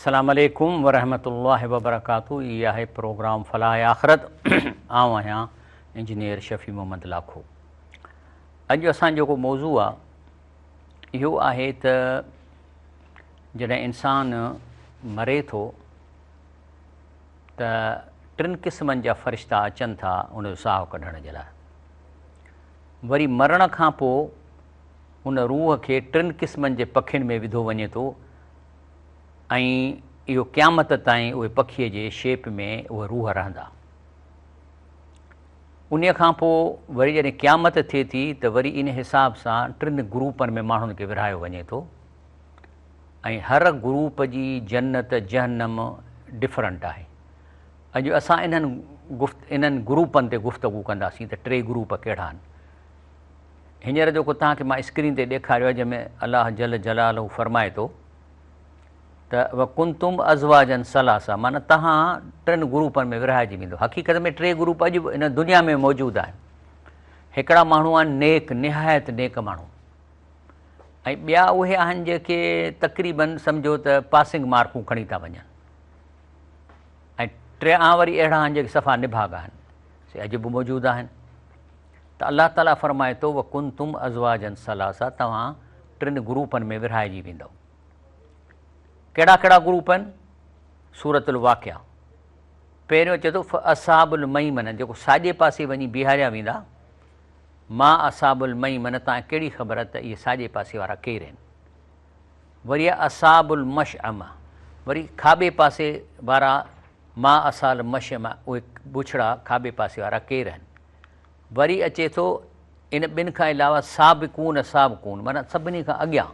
अस्सलाम वालेकुम वरहमतुल्लाहि वबरकातुहू। यह है प्रोग्राम फलाह आख़िरत। आऊं आहियां इंजीनियर शफ़ी मोहम्मद लाखो। अॼु असांजो जेको मौज़ू आहे इहो आहे त जॾहिं इंसान मरे थो त टिनि क़िस्मनि जा फ़रिश्ता अचनि था उनजो साहु कढण जे लाइ। वरी मरण खां पोइ उन रूह खे टिनि क़िस्मनि जे पखियुनि में विधो वञे थो ऐं इहो क़यामत ताईं उहे पखीअ जे शेप में उहा रूह रहंदा। उन खां पोइ वरी जॾहिं क़यामत थिए थी त वरी इन हिसाब सां टिनि ग्रुपनि में माण्हुनि खे विरहायो वञे थो ऐं हर ग्रुप जी जन्नत जहन्नम डिफरेंट आहे। अॼु असां इन्हनि ग्रुपनि ते गुफ़्तगू कंदासीं त टे ग्रुप कहिड़ा आहिनि। हींअर जेको तव्हांखे मां स्क्रीन ते ॾेखारियो आहे जंहिंमें अलाह जल जलालहू फरमाए थो त वकुंतुम अज़वाजन सलासा, माना तव्हां टिनि ग्रुपनि में विरहाइजी वेंदो। हक़ीक़त में टे ग्रुप अॼु बि इन दुनिया में मौजूदु आहिनि। हिकिड़ा माण्हू आहिनि नेक, निहायत नेक माण्हू, ऐं ॿिया उहे आहिनि जेके तक़रीबन सम्झो त पासिंग मार्कूं खणी था वञनि, ऐं टियां वरी अहिड़ा आहिनि जेके सफ़ा निभाग आहिनि, से अॼु बि मौजूदु आहिनि। त अलाह ताला फरमाए थो वकुंतुम अज़वाजन सलासा, तव्हां टिनि ग्रुपनि में विरहाइजी वेंदव। कहिड़ा कहिड़ा ग्रुप आहिनि? सूरतुल वाक़िया पहिरियों चए थो असहाबुल मईमन, जेको साॼे पासे वञी बीहारिया वेंदा। मां असहाबुल मईमन, तव्हां कहिड़ी ख़बर त इहे साॼे पासे वारा केरु आहिनि। वरी आहे असहाबुल मशअमा, वरी खाॿे पासे वारा मां असाल मशअमा, उहे बुछड़ा खाॿे पासे वारा केरु आहिनि। वरी अचे थो इन ॿिनि खां अलावा साबिकून साबिकून, माना सभिनी खां अॻियां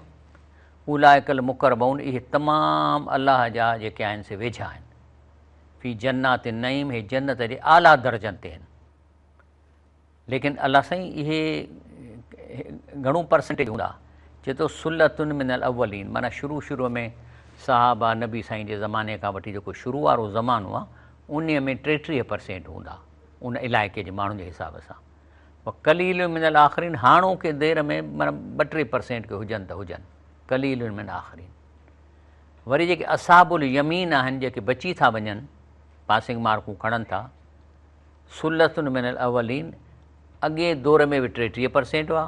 उलाइकल मुक़रबून, इहे तमामु अलाह जा जेके आहिनि से वेझा आहिनि। फ़ी जन्नात नईम, हे जन्नत जे आला दर्जनि ते आहिनि। लेकिन अलाह साईं इहे घणो परसेंटेज हूंदा? चए थो सुलतुन मिनल अवलीन, माना शुरू में सहाबा नबी साईं जे ज़माने खां वठी जेको शुरू वारो ज़मानो आहे उन में 33% हूंदा उन इलाइक़े जे माण्हुनि जे हिसाब सां। कलील मिनल आख़िरीन, हाणोके देर में माना 2-3% के हुजनि त हुजनि, कलील मिन आख़िरीन। वरी जेके असहाबुल यमीन आहिनि, जेके बची था वञनि, पासिंग मार्कूं खणनि था, सुलतुन मिनल अवलीन, अॻे दौर में बि 33% हुआ,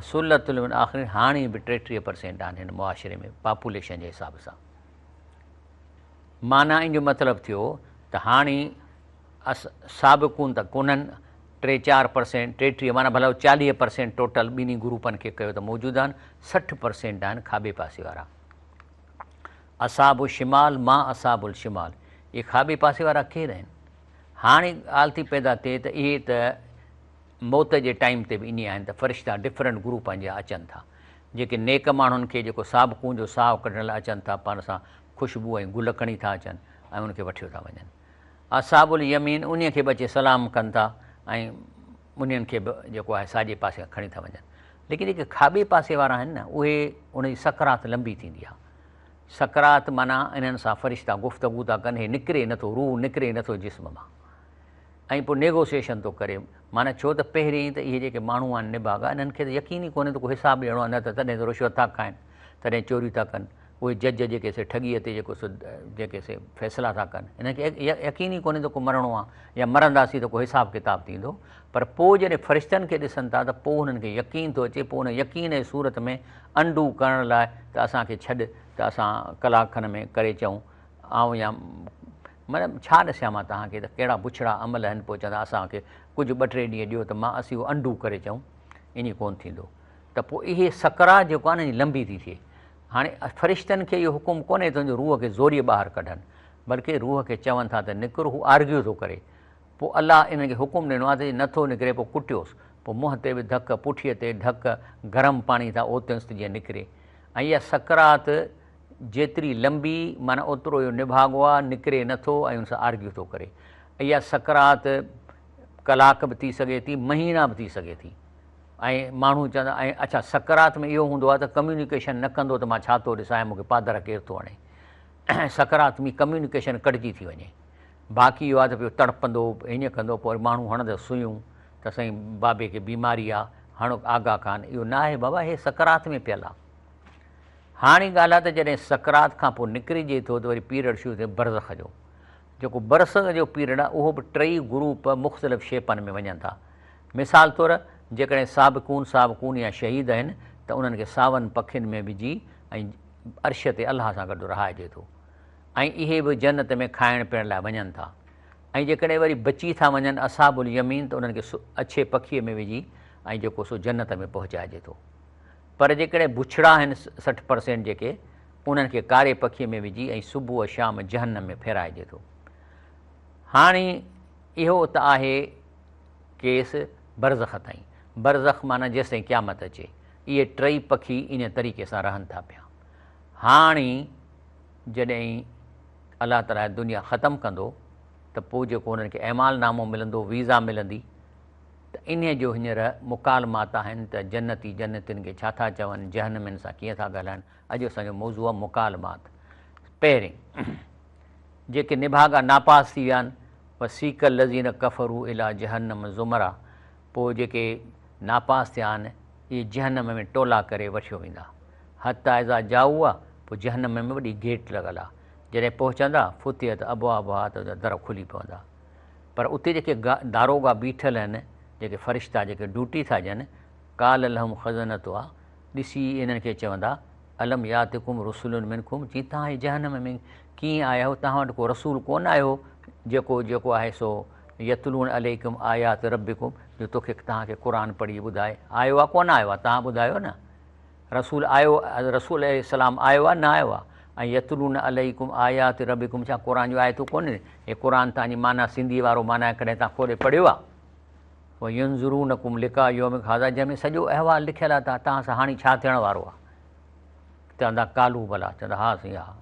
सुलतुन मिन आख़िरीन, हाणे बि 33% आहिनि हिन मुआशिरे में पॉपुलेशन जे हिसाब सां। माना इन जो मतिलबु थियो त हाणे साबिकून त कोन्हनि, 3-4%, 33 माना भला 40% टोटल ॿिन्ही ग्रुपनि खे कयो त मौजूदु आहिनि। 60% आहिनि खाॿे पासे वारा। असाबु शिमाल, मां असाबुल शिमाल, इहे खाॿे पासे वारा केरु आहिनि? हाणे ॻाल्हि थी पैदा थिए त इहे त मौत जे टाइम ते बि इन आहिनि त फ़रिश्ता डिफरेंट ग्रुपनि जा अचनि था, जेके नेक माण्हुनि खे जेको साबिकून जो साहु कढण लाइ अचनि था, पाण सां ख़ुशबू ऐं गुल खणी था अचनि ऐं उनखे वठी था वञनि। असाबुल यमीन, उन खे बि अचे सलाम कनि था ऐं उन्हनि खे बि जेको आहे साॼे पासे खणी था वञनि। लेकिन जेके खाॿे पासे वारा आहिनि न, उहे उनजी सकरात लंबी थींदी आहे। सकरात माना इन्हनि सां फ़रिश्ता गुफ़्तगू था कनि, हे निकिरे नथो, रूह निकिरे नथो जिस्म मां, ऐं पोइ नेगोशिएशन थो करे। माना छो त पहिरीं त इहे जेके माण्हू आहिनि निभागा, इन्हनि खे त यकीन ई कोन्हे त को हिसाबु ॾियणो आहे, न त तॾहिं त रिश्वत था खाइनि, तॾहिं चोरी था कनि। उहे जज जेके से ठॻीअ ते जेके से फ़ैसिला था कनि, इनखे यकीन ई कोन्हे त को मरणो आहे या मरंदासीं त को हिसाबु किताबु थींदो। पर पोइ जॾहिं फ़रिश्तनि खे ॾिसनि था त पोइ हुननि खे यकीन थो अचे। पोइ उन यकीन जे सूरत में अंडू करण लाइ त असांखे छॾ त असां कलाक खन में करे चऊं ऐं या मतिलबु छा ॾिसां मां तव्हांखे त कहिड़ा बुछड़ा अमल आहिनि। पोइ चवंदा असांखे कुझु 2-3 ॾींहं ॾियो त मां असीं उहो अंडू करे चऊं, ईअं कोन्ह थींदो। त पोइ इहे सकरात जेको आहे न लंबी थी थिए। हाणे फ़रिश्तनि खे इहो हुकुम कोन्हे तुंहिंजो रूह खे ज़ोरीअ ॿाहिरि कढनि, बल्कि रूह खे चवनि था त निकिर, हू आर्ग्यू थो करे। पोइ अलाह इनखे हुकुम ॾिनो आहे त नथो निकिरे, पोइ कुटियोसि, पोइ मुंहं ते बि धक, पुठीअ ते ढक, गरम पाणी था ओतियोसि त जीअं निकिरे। ऐं इहा सकरात जेतिरी लंबी माना ओतिरो इहो निभागो आहे, निकिरे नथो ऐं उन सां आर्ग्यू थो करे। इहा सकरात कलाक बि थी सघे थी, महीना बि थी सघे थी। ऐं माण्हू चवंदा ऐं अच्छा सकरात में इहो हूंदो आहे त कम्यूनिकेशन न कंदो त मां छा थो ॾिसां, मूंखे पादर केरु थो हणे। सकरात में कम्यूनिकेशन कटिजी थी वञे। बाक़ी इहो आहे त पियो तड़पंदो, हीअं कंदो, पोइ माण्हू हणंदो सुयूं त साईं बाबे खे बीमारी आहे, हाणे आगाह कान, इहो न आहे बाबा, इहे सकरात में पियल आहे। हाणे ॻाल्हि आहे त जॾहिं सकरात खां पोइ निकिरिजे थो त वरी पीरियड शुरू थिए बरज़ख जो। जेको बरज़ख जो पीरियड आहे उहो बि टई ग्रुप मुख़्तलिफ़ शेपनि में वञनि था। मिसाल तौरु जेकॾहिं साबिक़ून या शहीद आहिनि त उन्हनि खे सावनि पखियुनि में विझी ऐं अर्श ते अलाह सां गॾु रहाइजे थो, ऐं इहे बि जन्नत में खाइण पीअण लाइ वञनि था। ऐं जेकॾहिं वरी बची था वञनि असाबुल यमीन त उन्हनि खे अछे पखीअ में विझी ऐं जेको सो जन्नत में पहुचाइजे थो। पर जेकॾहिं बुछड़ा आहिनि 60% जेके, उन्हनि खे कारे पखीअ में विझी ऐं सुबुह शाम जहन्नम में फेराइजे थो। हाणे इहो त आहे केस बरज़ख ताईं। बरज़ख माना जेसिताईं क़यामत अचे, इहे टई पखी इन तरीक़े सां रहनि था पिया। हाणे जॾहिं अलाह ताला दुनिया ख़तमु कंदो त पोइ जेको उन्हनि खे अहमालनामो मिलंदो, वीज़ा मिलंदी, त इन जो हींअर मुकालमात आहिनि त जन्नती जन्नतियुनि खे छा था चवनि, जहन्नमियुनि सां कीअं था ॻाल्हाइनि। अॼु असांजो मौज़ू आहे मुकालमात। पहिरें जेके निभागा नापास थी विया आहिनि, वसीक़ल लज़ीन कफ़रू इला जहन्नम ज़ुमरा, पोइ जेके नापास थिया आहिनि इहे जहन्नम में टोला करे वठियो वेंदा। हता इज़ा जाऊ आहे, पोइ जहन्नम में वॾी गेट लॻल आहे, जॾहिं पहुचंदा फुतियत अबवाबुहा त दर खुली पवंदा। पर उते जेके दारोगा बीठल आहिनि, जेके फ़रिश्ता जेके ड्यूटी था ॾियनि, काल लहम ख़ज़नत आहे, ॾिसी इन्हनि खे चवंदा अलम यातिकुम रसूलुन मिनकुम, जी तव्हां हे जहन्नम में कीअं आया हो, तव्हां वटि को रसूल कोन आयो जेको आहे सो यतलून अलैकुम आयात रब्बिकुम, जो तोखे तव्हांखे क़ुर पढ़ी ॿुधाए। आयो आहे कोन आयो आहे, तव्हां ॿुधायो न। रसूल आयो, रसूल अलैहिस्सलाम आयो आहे न आयो आहे। ऐं यतलून अलैकुम आयात रब्बिकुम, छा क़ुर जूं आयतूं कोन्हे? हे क़ुर तव्हांजी माना सिंधी वारो माना कॾहिं तव्हां खोले पढ़ियो आहे? पोइ यंज़ुरूनकुम लिका यौम खाज़ा, जंहिंमें सॼो अहवाल लिखियलु आहे तव्हां सां हाणे छा थियण वारो आहे। चवंदा कालू भला, चवंदा हा साईं हा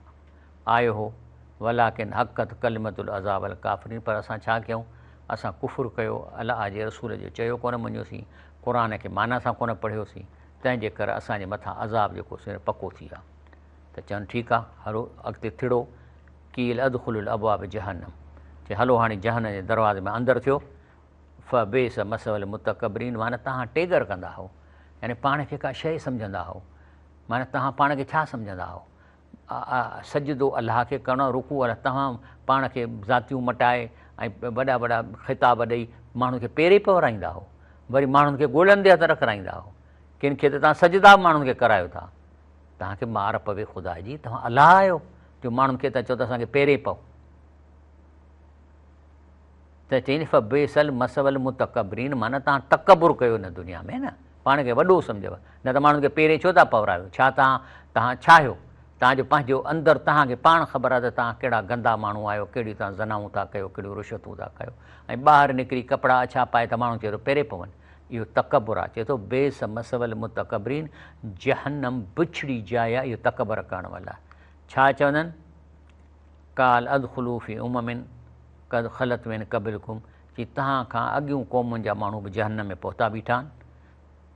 आयो हो, वलाकिन हक़त कलिमतुल अज़ाब अल काफ़िरीन, पर असां छा कयूं, असां कुफ़ुर कयो, अलाह जे रसूल जो चयो कोन मञियोसीं, क़ुर खे माना सां कोन पढ़ियोसीं, तंहिंजे करे असांजे मथां अज़ाब जेको सो पको थी वियो आहे। त चवनि ठीकु आहे, हलो अॻिते थिड़ो, कील अदख़ुलुल अबवाब जहन्नम, चए हलो हाणे जहन्नम जे दरवाज़े में अंदरि थियो। फ़बेस मसवल मुतकबरीन, माना तव्हां टेगर कंदा हो, यानी पाण खे का शइ सम्झंदा हो, माना तव्हां पाण खे छा सम्झंदा हो, सजदो अलाह खे करणो, रुकू अलाह, तव्हां पाण खे ज़ातियूं मटाए ऐं वॾा वॾा ख़िताब ॾेई माण्हुनि खे पेरे पवराईंदा हो, वरी माण्हुनि खे ॻोल्हनि ते हथ रखाईंदा हो, किन खे त तव्हां सजदा माण्हुनि खे करायो था। तव्हांखे मार पवे ख़ुदा जी, तव्हां अलाह आहियो जो माण्हुनि खे त चओ त असांखे पेरे पओ। त चई फ़बेसल मसवल मुतकबरीन, माना तव्हां तकबुर कयो न दुनिया में, न पाण खे वॾो सम्झव, न त माण्हुनि खे पेरे छो था पवरायो। छा तव्हां छा आहियो, तव्हांजो पंहिंजो अंदरि तव्हांखे पाण ख़बर आहे त तव्हां कहिड़ा गंदा माण्हू आहियो, कहिड़ियूं तव्हां ज़नाऊं था कयो, कहिड़ियूं रुशवतूं था कयो, ऐं ॿाहिरि निकिरी कपिड़ा अछा पाए त माण्हू चए थो पेरे पवनि। इहो तकबुर आहे। चए थो बेस मसवल मुतकबरीन, जहन्नम बिछड़ी जाइ आहे, इहो तकबर करण वाला। छा चवंदा आहिनि, काल अदख़ुलू फ़ी उममिन क़द ख़लत मिन क़ब्लिकुम, कि तव्हां खां अॻियूं क़ौमुनि जा माण्हू बि जहन्नम में पहुता बीठा आहिनि,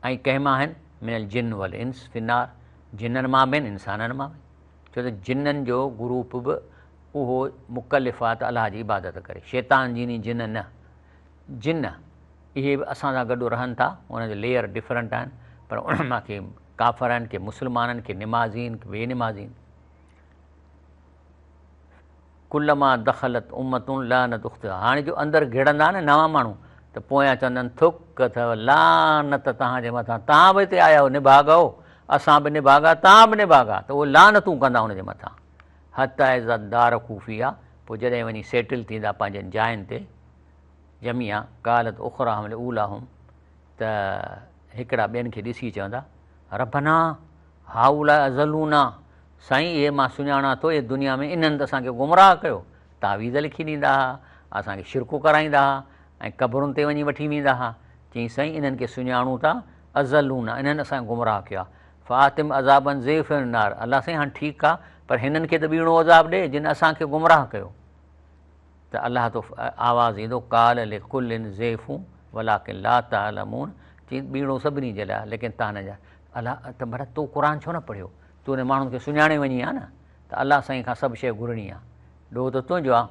ऐं कंहिं मां आहिनि मिनल जिन वल इंस फिनार, जिन्ननि मां बि आहिनि इंसाननि मां बि। छो त जिन्ननि जो ग्रुप बि उहो मुकलिफ़ आहे त अलाह जी इबादत करे, शैतान जी नी जिन न। जिन इहे बि असां सां गॾु रहनि था, उनजो लेयर डिफरेंट आहिनि, पर उन मां के काफ़िर आहिनि, के मुस्लमान आहिनि, के निमाज़ीन, के बेनिमाज़ीन। कुल्लमा दख़लत उम्मतुन लानत उख़्तिहा, हाणे जो अंदरि घिड़ंदा न नवां माण्हू त पोयां चवंदा आहिनि थुक अथव लानत तव्हांजे मथां, तव्हां बि हिते आया हो निभागा हो, असां बि निभागा, तव्हां बि निभागा, त उहे लानतूं कंदा हुनजे मथां। हता इज़्ज़तदार खूफ़ी आहे, पोइ जॾहिं वञी सेटल थींदा पंहिंजनि जायुनि ते, जमिया कालत उख़राहुम उलाहुम, त हिकिड़ा ॿियनि खे ॾिसी चवंदा रबना हाउला अज़लूना, साईं इहे मां सुञाणा थो, इहे दुनिया में इन्हनि त असांखे गुमराह कयो, तावीज़ लिखी ॾींदा हुआ, असांखे शिरकू कराईंदा हुआ ऐं क़बरुनि ते वञी वठी वेंदा हुआ। चई साईं इन्हनि खे सुञाणूं था, अज़लूना इन्हनि असांखे गुमराह कयो आहे। फ़ातिम अज़ाबन ज़ेफ़िन नार, अलाह साईं हाणे ठीकु आहे, पर हिननि खे त ॿीणो अज़ाब ॾे जिन असांखे गुमराह कयो। त अलाह तो आवाज़ु ईंदो काल ले कुलिन ज़ेफ़ूं वलाकिन ला तालमून, चई ॿीणो सभिनी जे लाइ, लेकिन तव्हां न ॼाण। अलाह त भला तूं क़ुर छो न पढ़ियो, तूं हुन माण्हुनि खे सुञाणे वञी आहे न, त अलाह साईं खां सभु शइ घुरणी आहे, ॾोहो त तुंहिंजो आहे।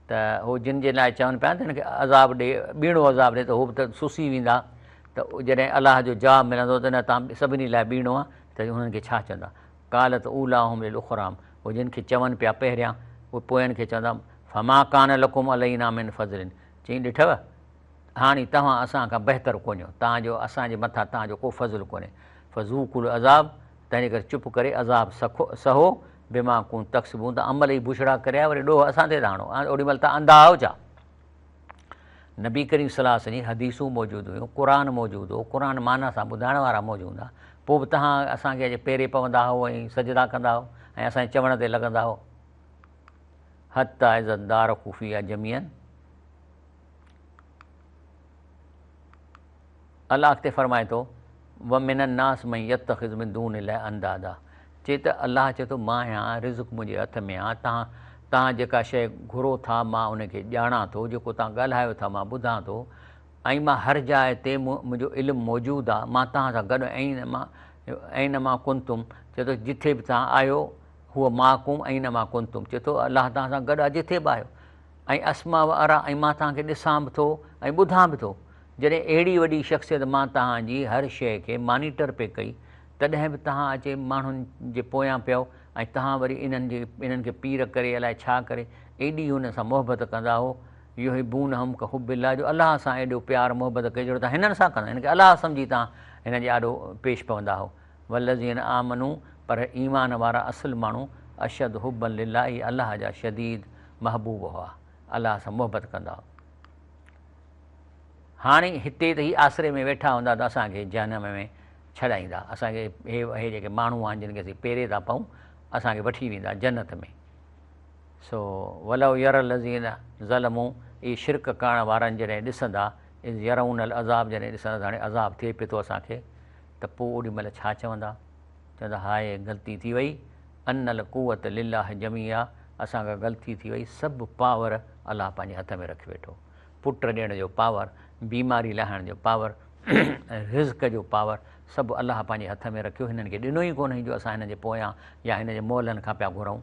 त उहो जिन जे लाइ चवनि पिया त हिनखे अज़ाब ॾे, ॿीणो अज़ाब ॾे, त उहो बि त सुसी वेंदा। त जॾहिं अलाह जो जवाबु मिलंदो त न तव्हां सभिनी लाइ ॿीणो आहे, त हुननि खे छा चवंदा, कालत ऊलाहुम लिल उखराम, उहे जिन खे चवनि पिया पहिरियां उहे पोयनि खे चवंदा फमा कान लकुम अलैना मिन फज़लिन, चई ॾिठव हाणे तव्हां असां खां बहितर कोन्हे, तव्हांजो असांजे मथां तव्हांजो को फज़ुलु कोन्हे। फ़ज़ूकुल अज़ाब, तंहिंजे करे चुप करे अज़ाब सहो बिमा कुन तक्सिबून, त अमल ई बुछड़ा करिया वरी ॾोह असां ते था हणो। ओॾीमहिल तव्हां अंधा आहियो छा? नबी करीम सलाह जी हदीसूं मौजूदु हुयूं, क़ुर मौजूदु हो, क़ुर माना सां ॿुधाइण वारा मौजूदु हुआ। पोइ बि तव्हां असांखे अॼु पेरे पवंदा हुओ ऐं सजदा कंदा हुओ ऐं असांजे चवण ते लॻंदा हुओ। हता इज़तदार ख़ुफ़िया जमियन, अलाह अॻिते फरमाए थो व मिनन नास मन यत्तखिज़ मिन दूनिल्लाहि अंदादा, चए त अलाह चए थो मां आहियां, रिज़्क़ मुंहिंजे हथ में आहे, तव्हां जेका शइ घुरो था मां उनखे ॼाणा थो, जेको तव्हां ॻाल्हायो था मां ॿुधां थो, ऐं मां हर जाइ ते मुंहिंजो इल्मु मौजूदु आहे, मां तव्हां सां गॾु ऐं न मां कुंतुम, चए थो जिथे बि तव्हां आहियो हूअ माकुम ऐं न मां कुंतुम, चए थो अलाह तव्हां सां गॾु आहे जिथे बि आहियो, ऐं अस्मा व अरा, ऐं मां तव्हांखे ॾिसां बि थो ऐं ॿुधां बि थो। जॾहिं अहिड़ी वॾी शख़्सियत मां तव्हांजी हर शइ खे मॉनिटर पे कई, तॾहिं बि तव्हां अचे माण्हुनि जे पोयां पियो ऐं तव्हां वरी इन्हनि खे पीर करे अलाए छा करे एॾी हुन सां मोहबत कंदा हो। इहो ई बून हम क हुबिल्ला, जो अलाह सां एॾो प्यारु मोहबत कई जहिड़ो तव्हां हिननि सां कंदा, हिन खे अलाह सम्झी तव्हां हिन जे ॾाढो पेश पवंदा हो। वल्लज़ीन आमनू, पर ईमान वारा असुलु माण्हू अशद हुबन लिल्लाह, इहे अलाह जा शदीद महबूब हुआ, अलाह सां मोहबत कंदा हुआ। हाणे हिते त हीअ आसिरे में वेठा हूंदा त असांखे जनम में छॾाईंदा, असांखे हे जेके माण्हू आहिनि जिन खे असीं पेरे था पऊं असांखे वठी वेंदा जन्नत में। सो वलव यर लज़ीन ज़लमूं, इहे शिरक करण वारनि जॾहिं ॾिसंदा, यरउनल अज़ाब, जॾहिं ॾिसंदा हाणे अज़ाब थिए पियो थो असांखे, त पोइ ओॾीमहिल छा चवंदा? चवंदा हाय ग़लती थी वई, अनल कुवत लिल्लाह जमीआ, असांखां ग़लती थी वई, सभु पावर अलाह पंहिंजे हथ में रखी वेठो। पुट ॾियण जो पावर, बीमारी लाहिण जो पावर, रिज़्क़ जो पावर, सभु अलाह पंहिंजे हथ में रखियो, हिननि खे ॾिनो ई कोन्हे जो असां हिन जे पोयां या हिन जे मोलनि खां पिया घुरूं।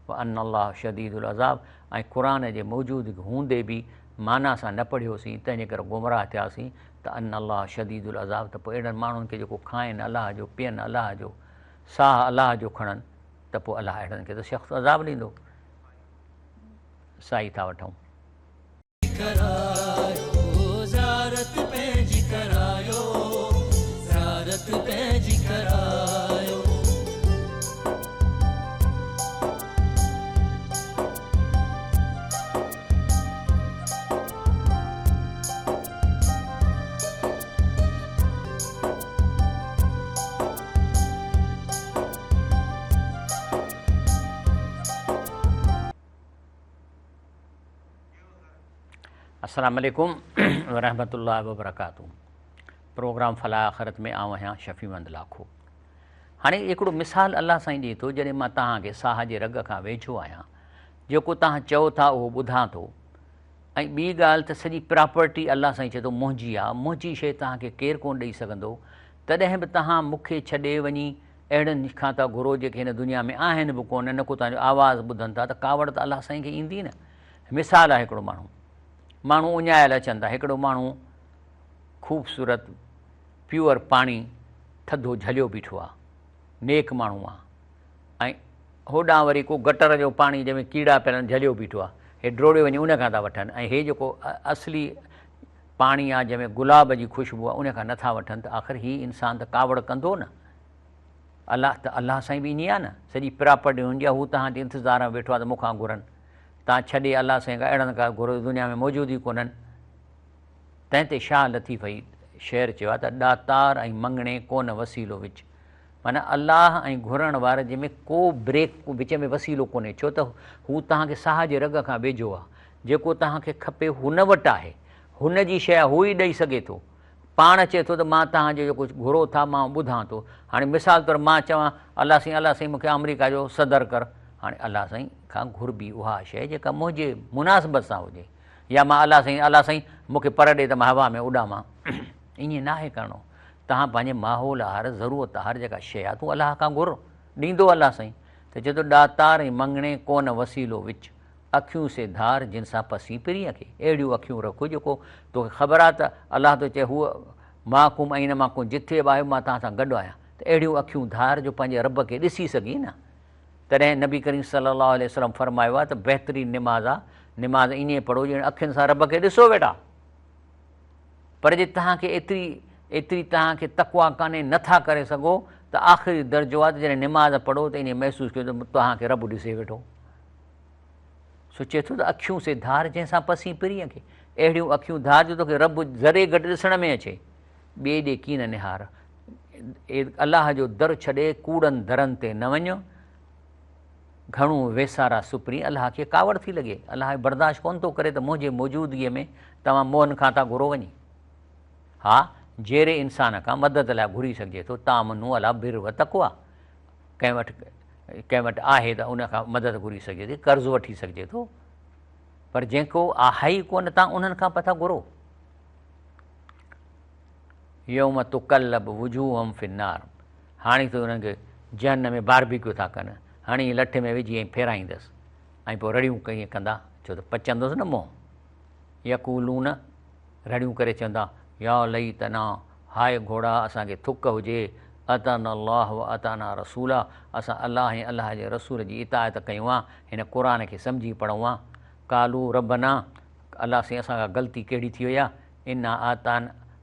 अन अलाह शदीदुल अज़ाब, ऐं क़ुर जे मौजूदु हूंदे बि माना सां न पढ़ियोसीं, तंहिंजे करे गुमराह थियासीं, त अन अलाह शदीदुल अज़ाब, त पोइ अहिड़नि माण्हुनि खे जेको खाइनि अलाह जो, पीअनि अलाह जो, साह अलाह जो खणनि, त पोइ अलाह अहिड़नि खे त सख़्तु अज़ाब ॾींदो। साई था वठूं। अस्सलाम वालेकुम वरहमतुल्लाहि वबरकातुहू। प्रोग्राम फलाह आख़िरत में आऊं आहियां शफ़ीमंद लाखो। हाणे हिकिड़ो मिसाल अलाह साईं ॾिए थो, जॾहिं मां तव्हांखे साह जे रग खां वेझो आहियां, जेको तव्हां चओ था उहो ॿुधां थो, ऐं ॿी ॻाल्हि त सॼी प्रॉपर्टी अलाह साईं चए थो मुंहिंजी आहे, मुंहिंजी शइ तव्हांखे केरु कोन ॾेई सघंदो, तॾहिं बि तव्हां मूंखे छॾे वञी अहिड़नि खां था घुरो जेके हिन दुनिया में आहिनि बि कोन, न को तव्हांजो आवाज़ु ॿुधनि था, त कावड़ त अलाह साईं खे ईंदी न। मिसाल आहे हिकिड़ो माण्हू उञायल अचनि था, हिकिड़ो माण्हू ख़ूबसूरत प्योर पाणी थधो झलियो बीठो आहे, नेक माण्हू आहे, ऐं होॾां वरी को गटर जो पाणी जंहिंमें कीड़ा पियल झलियो बीठो आहे, हे ड्रोड़े वञी उन खां था वठनि, ऐं हे जेको असली पाणी आहे जंहिंमें गुलाब जी ख़ुशबू आहे उन खां नथा वठनि, त आख़िर हीउ इंसानु त कावड़ कंदो न। अलाह साईं बि ईअं आहे न, सॼी प्रॉपर्टी हुनजी आहे, हू तव्हांजे इंतज़ार में वेठो आहे त मूंखां घुरनि, तव्हां छॾे अलाह साईं खां अहिड़नि खां घुरो दुनिया में मौजूदु ई कोन्हनि। तंहिं ते शाह लतीफ़ ई शेर चयो आहे त ॾातार ऐं मङणे कोन वसीलो विच, माना अलाह ऐं घुरण वारे जंहिंमें को ब्रेक विच में वसीलो कोन्हे, छो त हू तव्हांखे साह जे रग खां वेझो आहे, जेको तव्हांखे खपे हुन वटि आहे, हुन जी शइ हू ई ॾेई सघे थो, पाण चए थो त मां तव्हांजो जेको घुरो था मां ॿुधां थो। हाणे मिसाल तौरु मां चवां अलाह साईं मूंखे अमरीका जो सदर कर, हाणे अलाह साईं खां घुरबी उहा शइ जेका मुंहिंजे मुनासिबत सां हुजे, या मां अलाह साईं मूंखे पर ॾे त मां हवा में उॾामां, ईअं न आहे करिणो। तव्हां पंहिंजे माहौल हर ज़रूरत हर जेका शइ आहे तूं अलाह खां घुर, ॾींदो अलाह साईं। त चए थो ॾातार ऐं मङणे कोन वसीलो विच, अखियूं से धार जिन सां पसी पिरीअ खे, अहिड़ियूं अखियूं रखो जेको तोखे ख़बर आहे त अलाह थो चए हूअ माकुम ऐं न माकुम, जिथे बि आहियो मां तव्हां सां गॾु आहियां, त अहिड़ियूं अखियूं धार जो पंहिंजे रब खे ॾिसी सघी न। तॾहिं नबी करीम सल्लल्लाहु अलैहि वसल्लम फरमायो आहे त बहितरीनु निमाज़ आहे, निमाज़ ईअं पढ़ो ॼण अखियुनि सां रब खे ॾिसो वेठा। पर जे तव्हांखे एतिरी तव्हांखे तक़वा कान्हे, नथा करे सघो, त आख़िरी दर्जो आहे त जॾहिं निमाज़ पढ़ो त ईअं महसूसु कयो त तव्हांखे रब ॾिसे वेठो। सोचे थो त अखियूं से धार जंहिंसां पसी पिरीअ खे, अहिड़ियूं अखियूं धार जो तोखे रब ज़रे घटि ॾिसण में अचे, ॿिए ॾे कीन निहार। अलाह जो दर छॾे कूड़नि दरनि ते न वञो, घणो वेसारा सुपरी अलाह खे कावड़ थी लॻे। अलाह बर्दाश्त कोन थो करे त मुंहिंजे मौजूदगीअ में तव्हां मोहन खां था घुरो वञी। हा, जहिड़े इंसान खां मदद लाइ घुरी सघिजे थो, तामनू अला बिर व तक़वा, कंहिं वटि आहे त उन खां मदद घुरी सघिजे थी, कर्ज़ु वठी सघिजे थो, पर जेको आहे ई कोन तव्हां उन्हनि खां पथा घुरो। यौम तुक़ल्लबु वुजूहुहुम फिन्नार, हाणे त उन्हनि खे जहन्नम में बारबीक्यू था कनि, हाणे लठे में विझी ऐं फेराईंदसि ऐं पोइ रड़ियूं कीअं कंदा, छो त पचंदुसि न मोह। यक़ूलून, रड़ियूं करे चवंदा, या लई तना, हाय घोड़ा असांखे थुक हुजे, अताना अल्लाह व अताना रसूला, असां अलाह ऐं अलाह जे रसूल जी इतायत कयूं आहे, हिन क़ुर खे सम्झी पढ़ूं आहे। कालू रबना, अलाह साईं असांखां ग़लती कहिड़ी थी वई आहे, इना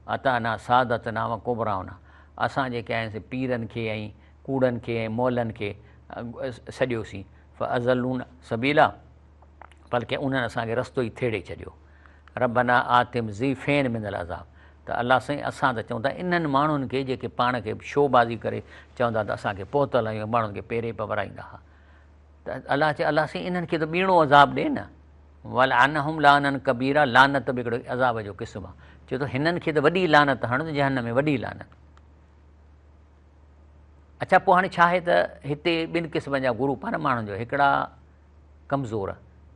अताना सादतना व कुबराउना, असां जेके आहियूं पीरनि खे ऐं कूड़नि खे ऐं मोलनि खे सॼियोसीं, फ़अज़लून सबीला, बल्कि उन्हनि असांखे रस्तो ई थेड़े छॾियो। रबना आतिम ज़ीफ़ेन मिनल अज़ाब, त अलाह साईं असां त चऊं था इन्हनि माण्हुनि खे जेके पाण खे शोबाज़ी करे चवंदा त असांखे पहुतल आहियूं, माण्हुनि खे पेरे पवराईंदा हुआ, त अलाह चए अलाह साईं इन्हनि खे त ॿीणो अज़ाब ॾे न। वल अनहुम लानन कबीरा, लानत बि हिकिड़ो अज़ाब जो क़िस्म आहे। चए थो हिननि खे त वॾी लानत हणनि, जहन्नम में वॾी लानत। अच्छा, पोइ हाणे छा आहे त हिते ॿिनि क़िस्मनि जा ग्रुप आहे न माण्हुनि जो। हिकिड़ा कमज़ोर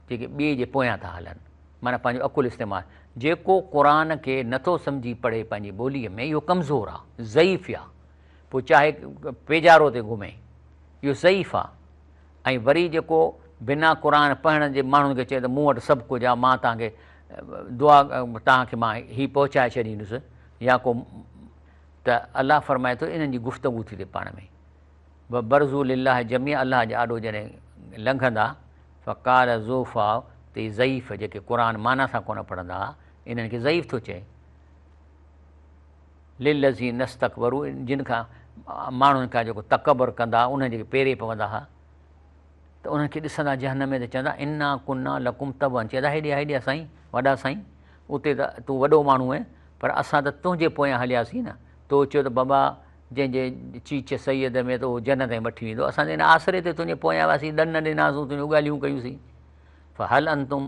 जेके ॿिए जे पोयां था हलनि, माना पंहिंजो अकुलु इस्तेमालु, जेको क़ुर खे नथो सम्झी पढ़े पंहिंजी ॿोलीअ में, इहो कमज़ोर आहे, ज़ईफ़ आहे, पोइ चाहे पेजारो ते घुमे, इहो ज़ईफ़ आहे। ऐं वरी जेको बिना क़ुर पढ़ण जे माण्हुनि खे चए त मूं वटि सभु कुझु आहे, मां तव्हांखे दुआ, तव्हांखे मां हीअ पहुचाए छॾींदुसि, या को, त अलाह फरमाए थो इन्हनि जी गुफ़्तगू थी थिए पाण में। बरज़ू लिल्लाह जमी, अलाह जे आॾो जॾहिं लंघंदा, फ़क़ाल ज़ूफ़ा, त इहे ज़ईफ़ जेके क़ुर माना सां कोन पढ़ंदा हुआ, इन्हनि खे ज़ईफ़ थो चए। लिल्लज़ी नस्तकबरू, जिन खां माण्हुनि खां जेको तकबर कंदा, उन्हनि जेके पेरे पवंदा हुआ, त उन्हनि खे ॾिसंदा जहन्नम में त चवंदा इन्ना कुन्ना लकुम तबअन, चवंदा हेॾे हेॾे साईं, वॾा साईं, उते त तूं वॾो माण्हू आहे, पर असां त तुंहिंजे पोयां हलियासीं न। तो चयो त बाबा जंहिंजे चीच सैयद में त उहो जन्नत में वठी वेंदो, असां इन आसिरे ते तुंहिंजे पोयां हुआसीं, ॾन ॾिनासीं, तुंहिंजूं ॻाल्हियूं कयूंसीं। फ़हल अंतुम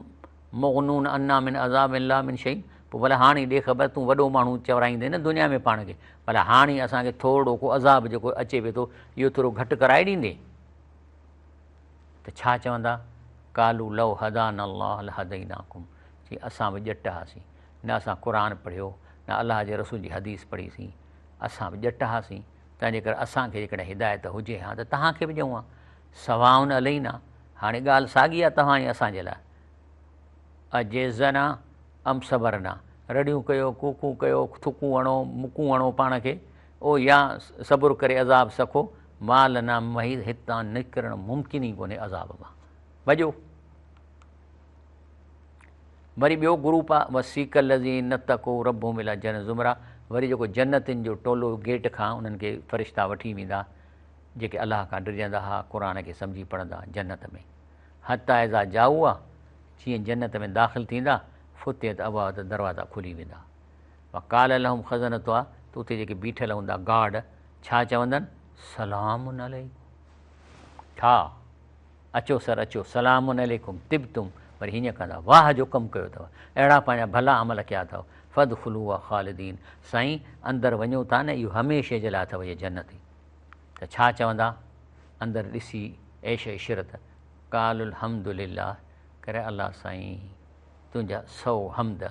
मुग़नून अन्ना मिन अज़ाबिल्लाह मिन शै, पोइ भला हाणे ॾे ख़बर, तूं वॾो माण्हू चवराईंदे न दुनिया में पाण खे, भला हाणे असांखे थोरो को अज़ाब जेको अचे पियो थो, इहो थोरो घटि कराए ॾींदे। त छा चवंदा, कालू लव हदान अल्लाह लहदैनाकुम, चई असां बि ॼट हुआसीं, न असां क़ुर पढ़ियो, न अलाह जे रसूल जी हदीस पढ़ीसीं, असां बि ॼट हुआसीं, तंहिंजे करे असांखे जेकॾहिं हिदायत हुजे हा त तव्हांखे बि ॾियूं हा। सवाउन अलैना, हाणे ॻाल्हि साॻी आहे तव्हां ऐं असांजे लाइ। अजेज़ना अम सबरना, रड़ियूं कयो, कूकू कयो, थुकूं हणो, मुकूं हणो पाण खे, ओ या सबुरु करे अज़ाब सखो, माल न मही, हितां निकिरणु मुमकिन ई कोन्हे अज़ाब मां, भॼो। वरी ॿियो ग्रुप आहे, वसीक लज़ी न तको रबो मिला जन ज़ुमरा, वरी जेको जन्नतिन जो टोलो गेट खां उन्हनि खे फ़रिश्ता वठी वेंदा, जेके अलाह खां डिॼंदा हुआ, क़ुर खे सम्झी पढ़ंदा जन्नत में। हता एज़ा जाऊ आहे, जीअं जन्नत में दाख़िल थींदा, फुतियत अबवाब, त दरवाज़ा खुली वेंदा। वकाल लहुम ख़ज़नत आहे, त उते जेके बीठल हूंदा गार्ड, छा चवंदनि, सलामुन अलैकुम, छा अचो सर अचो, सलामुन अलैकुम तिब्तुम, वरी हीअं कंदा, वाह जो कमु कयो अथव, अहिड़ा पंहिंजा भला अमल कया अथव, फ़दख़ुलू ख़ालिदीन, साईं अंदरि वञो था न, इहो हमेशह जे लाइ अथव इहे जन्नत। त छा चवंदा, अंदरि ॾिसी ऐश इशरत, कालुल हम्दुलिल्लाह, करे अलाह साईं तुंहिंजा सौ हमद,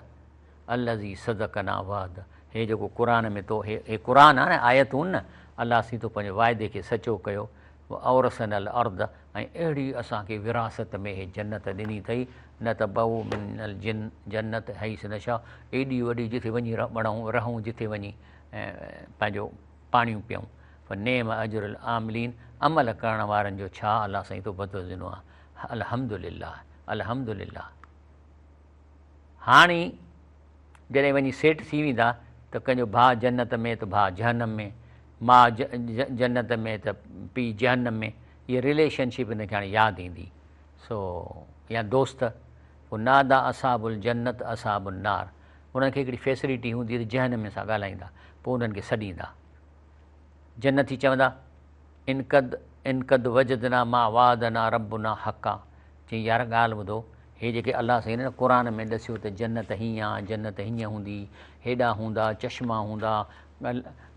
अल्लज़ी सदकना वाद, हे जेको क़ुर में तो हे क़ुर आहे न, आयतूं न, अलाह साईं तो पंहिंजे वाइदे खे सचो कयो, औरसनल अर्द, ऐं अहिड़ी असांखे विरासत में हे जन्नत ॾिनी अथई, न त बहु मिनल जन्नत हैस नशा, एॾी वॾी जिथे वञी रहूं, जिथे वञी पंहिंजो पाणियूं पियूं, नेम अजुरुल आमिलीन, अमल करण वारनि जो छा अलाह साईं तो बदिलो ॾिनो आहे। अल्हम्दुलिल्लाह अल्हम्दुलिल्लाह। हाणे जॾहिं वञी सेट थी वेंदा त कंहिंजो भाउ जन्नत में त भाउ जहन्नम में, माउ जन्नत में त पीउ जहन्नम में, इहा रिलेशनशिप हिनखे हाणे यादि ईंदी। सो या दोस्त पोइ नादा असाबुल जन्नत असाबुल नार, उन्हनि खे हिकिड़ी फैसिलिटी हूंदी त जहन्नम में सां ॻाल्हाईंदा, पोइ उन्हनि खे सॾींदा। जन्नती चवंदा इनकद वजदना मा वादना रबुना हक़ा, चई यार ॻाल्हि ॿुधो, हे जेके अलाह साईं न क़ुर में ॾसियो त जन्नत हीअं आहे, जन्नत हीअं हूंदी, हेॾा हूंदा चश्मा हूंदा,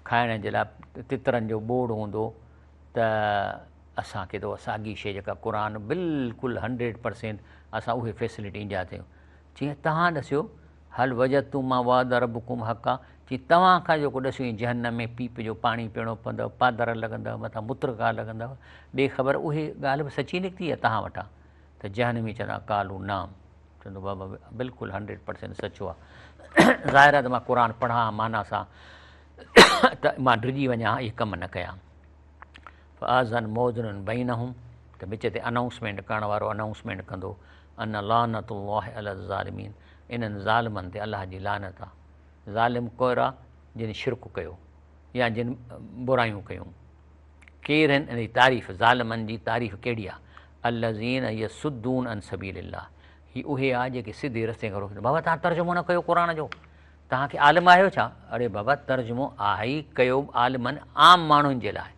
खाइण जे लाइ तितरनि जो बोड़ हूंदो, त असांखे त साॻी शइ जेका क़ुर बिल्कुलु 100% असां उहे फैसिलिटी इंजा थियूं। चई तव्हां ॾसियो हल वजद तूं मां वाद रबुकुम हक़ा, चई तव्हां खां जेको ॾसियो जहन्नम में पीप जो पाणी पीअणो पवंदव, पादर लॻंदव, मथां मुत्रका लॻंदव, ॿिए ख़बर उहे ॻाल्हि बि सची निकिती आहे तव्हां वटां? त जहन्नमी चवंदा कालू नाम, चवंदो बाबा बिल्कुलु 100% सचो आहे। ज़ाहिर आहे त मां क़ुर पढ़ां माना सां त मां डिॼी वञा, इहे कमु न कयां। आज़न मौज़न बइनहुम, त विच ते अनाउंसमेंट करण वारो अनाउंसमेंट कंदो, अन लानतुल्लाहि अला ज़ालिमीन, इन्हनि ज़ालिमनि ते अलाह जी लानत आहे। ज़ालिम कोर आहे जिन शिरक कयो या जिन बुरायूं कयूं। केरु आहिनि इन जी तारीफ़, ज़ालिमनि जी तारीफ़ कहिड़ी आहे? अल्लज़ीन यसुद्दून अन सबीलिल्लाह, ही उहे आहे जेके सिधे रस्ते खां रोकनि। बाबा तव्हां तर्जुमो न कयो क़ुर जो, तव्हांखे आलिम आहियो छा? अड़े बाबा तर्जुमो आहे ई कयो आलिमनि आम माण्हुनि जे लाइ।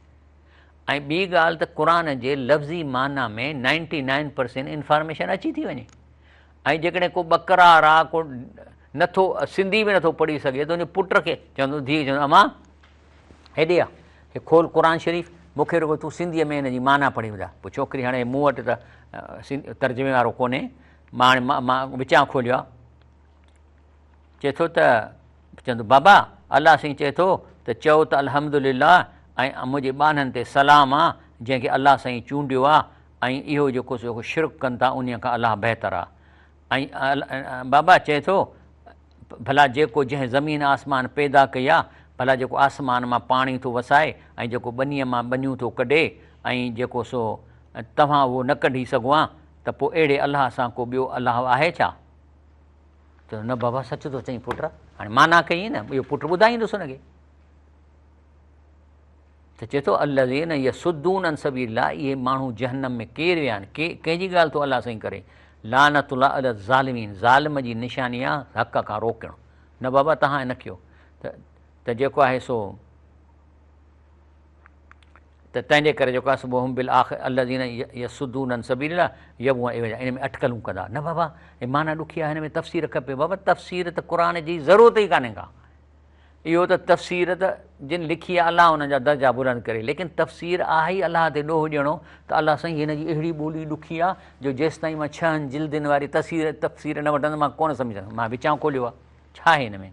ऐं ॿी ॻाल्हि त क़ुर जे लफ़्ज़ी माना में 99% इंफॉर्मेशन अची थी वञे। ऐं जेकॾहिं को बकरार आहे, को नथो सिंधी बि नथो पढ़ी सघे, त उनजे पुट खे चवंदो, धीउ चवंदो अमां हेॾे आहे, हे खोल क़ुर शरीफ़, मूंखे रुॻो तूं सिंधीअ में हिन जी माना पढ़ी ॿुधाए। पोइ छोकिरी हाणे मूं वटि त तर्जुमे वारो कोन्हे, मां विचां खोलियो आहे, चए थो त चवंदो बाबा अलाह साईं चए थो त चओ त अल्हम्दुलिल्लाह ऐं मुंहिंजे ॿाननि ते सलाम आहे जंहिंखे अलाह साईं चूंडियो आहे, ऐं इहो जेको शिरक कनि था उन खां अलाह बहितर आहे। ऐं बाबा चए थो भला जेको जंहिं ज़मीन आसमान पैदा कई आहे, भला जेको आसमान मां पाणी थो वसाए ऐं जेको ॿनीअ मां ॿनियूं थो कढे, ऐं जेको सो तव्हां उहो न कढी सघो आहे, त पोइ अहिड़े अलाह सां को ॿियो अलाह आहे छा? त न बाबा सच थो चई पुट, हाणे माना कई न, इहो पुटु ॿुधाईंदुसि हुनखे। त चए थो अल्लज़ीन यसुद्दून अन सबीलिल्लाह, इहे माण्हू जहन्नम में केरु विया आहिनि, कंहिंजी ॻाल्हि थो अलाह साईं करे? लानतुल्लाह अला ज़ालिमीन, ज़ालिम जी निशानी आहे हक़ खां रोकणु। न बाबा तव्हां न कयो, त जेको आहे सो त तंहिंजे करे जेको आहे सुबुह बिल आख़िर अल्लज़ीन यसुद्दून अन सबीलिल्लाह यबूअ एवजा, इन में अटकलूं कंदा। न बाबा हे माना ॾुखी आहे, हिन में तफ़सीर खपे। बाबा तफ़सीर त क़ुर जी ज़रूरत ई कान्हे का, इहो त तफ़सीर त जिन लिखी आहे अलाह हुननि जा दर्जा बुलंद करे, लेकिन तफ़सीर आहे ई अलाह ते ॾोह ॾियणो त अलाह साईं हिन जी अहिड़ी ॿोली ॾुखी आहे जो जेसि ताईं मां 6 जिल्दनि वारी तफ़सीर न वठंदुमि मां कोन सम्झंदुमि। मां विचां खोलियो आहे, छा आहे हिन में?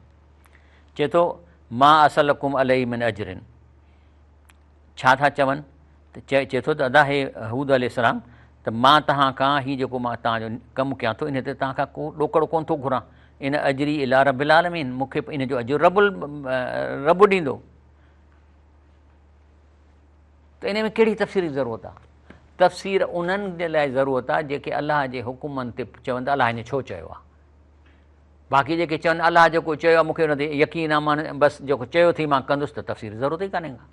चए थो मां असलकुम अलैहि मिन अजरिन, छा था चवनि? त चए थो त अदा हे हूद अलैहिस्सलाम, त मां तव्हां खां हीउ जेको मां तव्हांजो कमु कयां थो इन ते तव्हां खां को ॾोकड़ो कोन थो घुरां। इन अजरी इला रबिल आलमीन, मूंखे इन जो अजर रब ॾींदो। त इन में कहिड़ी तफ़सीर जी ज़रूरत आहे? तफ़सीर उन्हनि जे लाइ ज़रूरत आहे जेके अलाह जे हुकुमनि ते चवनि था अलाह इन छो चयो आहे। बाक़ी जेके चवनि अलाह जेको चयो आहे मूंखे हुन ते यकीन आहे, मां बसि जेको चयो थी मां कंदुसि, त तफ़सीर ज़रूरत ई कान्हे का।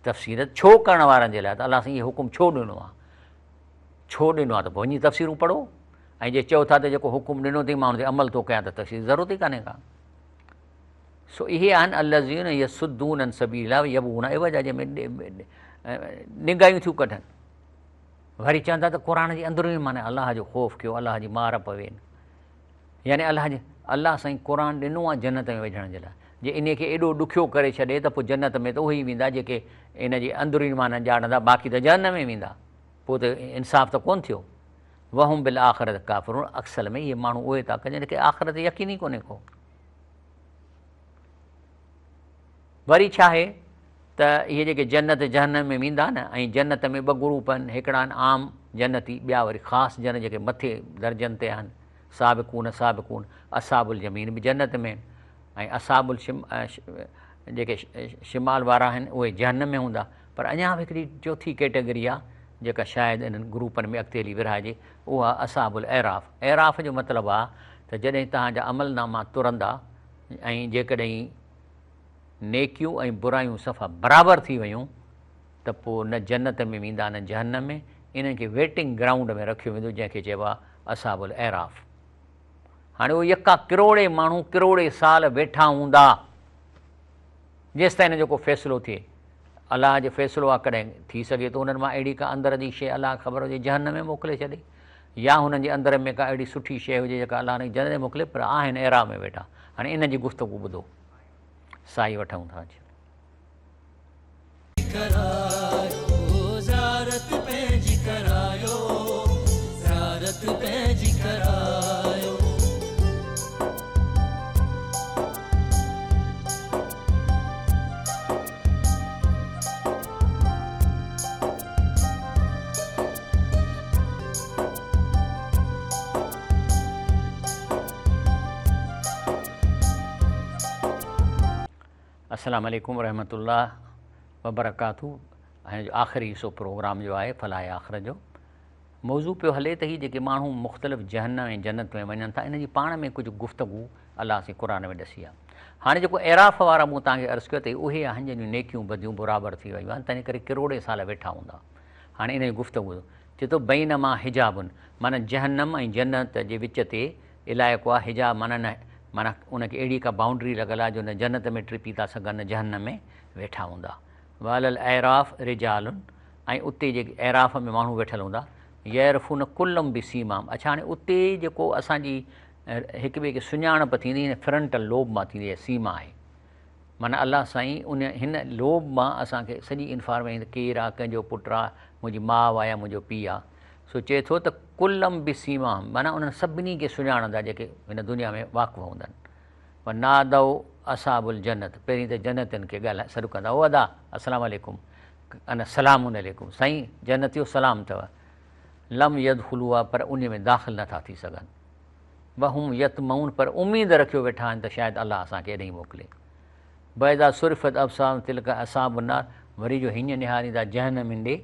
तफ़सीर छो करण वारनि जे लाइ त अलाह साईं इहो हुकुम छो ॾिनो आहे, छो ॾिनो आहे, त पोइ वञी तफ़सीरूं पढ़ो। ऐं जे चओ था त जेको हुकुम ॾिनो अथई मां हुन ते अमल थो कयां, त तफ़सीर ज़रूरत ई कान्हे का। सो इहे आहिनि अल्लज़ीन यसुद्दून अन सबीलिल्लाह यबून एवजा, जंहिंमें निगाहियूं थियूं कढनि। वरी चवनि था त क़ुर जी अंदरूनी माना अलाह जो ख़ौफ़ कयो, अलाह जी मार पवे, यानी अलाह साईं क़ुर ॾिनो आहे जन्नत में विझण जे लाइ। जे इन खे एॾो ॾुखियो करे छॾे त पोइ जन्नत में त उहे ई वेंदा जेके इन जी अंदरूनी माना ॼाणंदा, बाक़ी त जहन्नम में वेंदा। पोइ त इंसाफ़ त कोन्ह थियो। वहुम बिल आख़िरत काफ़िरून, अक्सल में इहे माण्हू उहे था कनि जिनखे आख़िरत यकीन ई कोन्हे को। वरी छा आहे त इहे जेके जन्नत जहन्नम में वेंदा न, ऐं जन्नत में 2 ग्रुप आहिनि, हिकिड़ा आहिनि आम जन्नती, ॿिया वरी ख़ासि जन जेके मथे दर्जनि ते आहिनि। साबिक़ून असहाबुल जमीन बि जन्नत में, ऐं असहाबुल जेके शिमाल वारा आहिनि उहे जहन्नम में हूंदा। पर अञा बि हिकिड़ी चौथी कैटेगरी आहे जेका शायदि इन्हनि ग्रुपनि में अॻिते हली विरहाइजे, उहा असाबुल एराफ़। एराफ़ जो मतिलबु आहे त जॾहिं तव्हांजा अमलनामा तुरंदा ऐं जेकॾहिं नेकियूं ऐं बुरायूं सफ़ा बराबरि थी वियूं त पोइ न जन्नत में वेंदा न जहन्नम में, इन्हनि खे वेटिंग ग्राउंड में रखियो वेंदो जंहिंखे चइबो आहे असाबुल एराफ़। हाणे उहे यका किरोड़े माण्हू किरोड़े साल वेठा हूंदा जेसि ताईं हिन जो को फ़ैसिलो थिए। अलाह जो फ़ैसिलो आहे, कॾहिं थी सघे थो उन्हनि मां अहिड़ी का अंदर जी शइ अलाह ख़बर हुजे जहन्नम में मोकिले छॾे, या हुननि जे अंदर में का अहिड़ी सुठी शइ हुजे जेका अलाह ने जन्नत में मोकिले, पर आहिनि एरा में वेठा। हाणे इन जी गुफ़्तगू ॿुधो, साई वठूं था। अस्सलाम वालेकुम रहमतुल्लाह वबरकातहू। ऐं जो आख़िरी हिसो प्रोग्राम जो आहे फलाह आख़िर जो मौज़ू पियो हले त ही जेके माण्हू मुख़्तलिफ़ जहन्नम ऐं जन्नत में वञनि था, इन जी पाण में कुझु गुफ़्तगू अलाह से क़ुर में ॾसी आहे। हाणे जेको एराफ़ वारा मूं तव्हांखे अर्ज़ु कयो त उहे आहिनि जंहिंजूं नेकियूं बदियूं बराबरि थी वियूं आहिनि, तंहिं करे किरोड़े साल वेठा हूंदा। हाणे इन जी गुफ़्तगू चए थो बैनमा हिजाबुनि, माना जहन्नम ऐं जन्नत जे विच ते इलाइक़ो आहे। हिजाब माना उनखे अहिड़ी का बाउंड्री लॻल आहे जो न जन्नत में टिपी था सघनि न जहन्नम में वेठा हूंदा। वालल एराफ़ रिजालुनि, ऐं उते जेके एराफ़ में माण्हू वेठल हूंदा। यरफ़ुन कुल्लम बि सीमाम। अच्छा, हाणे उते जेको असांजी हिक ॿिए खे सुञाणप थींदी हिन फ्रंटल लोब मां थींदी आहे, सीमा आहे। माना अलाह साईं उन हिन लोब मां असांखे सॼी इंफॉर्मेशन केरु आहे, कंहिंजो पुटु आहे, मुंहिंजी माउ आहे या मुंहिंजो पीउ आहे। सो चए थो त कुल्लम बि सीमा, माना उन्हनि सभिनी खे सुञाणंदा जेके हिन दुनिया में वाक़ुफ़ हूंदा आहिनि। पर नादौ असाबुल जन्नत, पहिरीं त जन्नतनि खे ॻाल्हाए सॾु कंदा, ओ अदा अस्सलाम वालेकुम, अन सलामुन अलैकुम, साईं जन्नतियो सलाम अथव। लम यदख़ुलूहा, पर उन में दाख़िल नथा थी सघनि। वहुम यतमऊन, पर उमीद रखियो वेठा आहिनि त शायदि अलाह असांखे एॾे ई मोकिले। बैदा सुरफ़त अबसार तिलका असाब नार, वरी जो हीअं निहारींदा जहन्नम ॾे